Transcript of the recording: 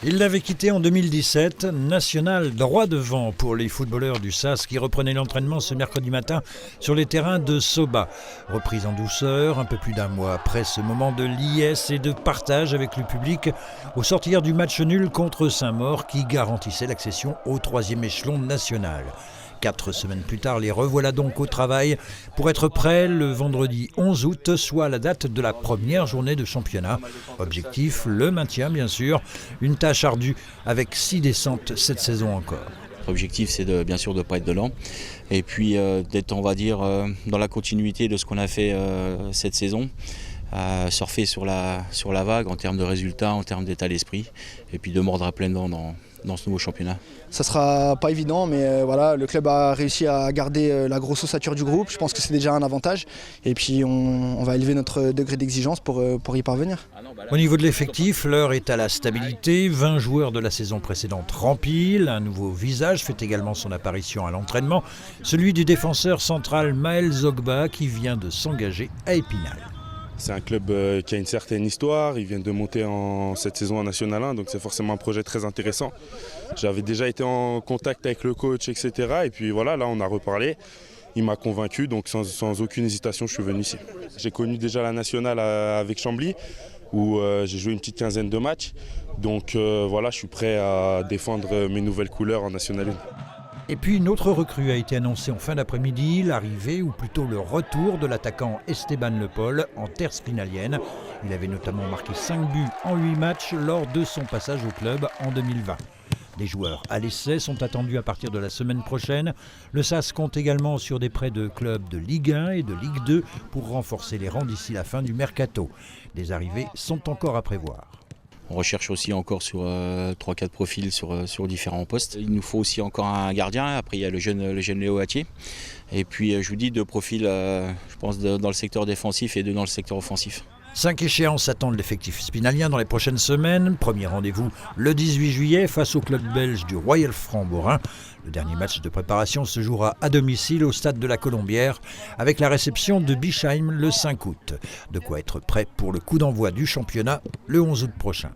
Il l'avait quitté en 2017, national droit devant pour les footballeurs du SAS qui reprenaient l'entraînement ce mercredi matin sur les terrains de Soba. Reprise en douceur, un peu plus d'un mois après ce moment de liesse et de partage avec le public au sortir du match nul contre Saint-Maur qui garantissait l'accession au 3e échelon national. 4 semaines plus tard, les revoilà donc au travail pour être prêts le vendredi 11 août, soit la date de la première journée de championnat. Objectif, le maintien bien sûr, une tâche ardue avec 6 descentes cette saison encore. L'objectif, c'est bien sûr de ne pas être dedans et puis d'être, on va dire, dans la continuité de ce qu'on a fait cette saison. Surfer sur la vague en termes de résultats, en termes d'état d'esprit et puis de mordre à pleines dents dans ce nouveau championnat. Ça sera pas évident, mais voilà, le club a réussi à garder la grosse ossature du groupe. Je pense que c'est déjà un avantage. Et puis on va élever notre degré d'exigence pour y parvenir. Au niveau de l'effectif, l'heure est à la stabilité. 20 joueurs de la saison précédente remplis. Un nouveau visage fait également son apparition à l'entraînement. Celui du défenseur central Maël Zogba qui vient de s'engager à Épinal. C'est un club qui a une certaine histoire, ils viennent de monter cette saison en National 1, donc c'est forcément un projet très intéressant. J'avais déjà été en contact avec le coach, etc. Et puis voilà, là on a reparlé, il m'a convaincu, donc sans aucune hésitation je suis venu ici. J'ai connu déjà la Nationale avec Chambly, où j'ai joué une petite quinzaine de matchs, donc voilà, je suis prêt à défendre mes nouvelles couleurs en National 1. Et puis une autre recrue a été annoncée en fin d'après-midi, l'arrivée ou plutôt le retour de l'attaquant Esteban Le Paul en terre spinalienne. Il avait notamment marqué 5 buts en 8 matchs lors de son passage au club en 2020. Des joueurs à l'essai sont attendus à partir de la semaine prochaine. Le SAS compte également sur des prêts de clubs de Ligue 1 et de Ligue 2 pour renforcer les rangs d'ici la fin du mercato. Des arrivées sont encore à prévoir. On recherche aussi encore sur 3-4 profils sur différents postes. Il nous faut aussi encore un gardien. Après, il y a le jeune Léo Hattier. Et puis, je vous dis, 2 profils, je pense, dans le secteur défensif et 2 dans le secteur offensif. 5 échéances attendent l'effectif spinalien dans les prochaines semaines. Premier rendez-vous le 18 juillet face au club belge du Royal Franc-Borin. Le dernier match de préparation se jouera à domicile au stade de la Colombière avec la réception de Bischheim le 5 août. De quoi être prêt pour le coup d'envoi du championnat le 11 août prochain.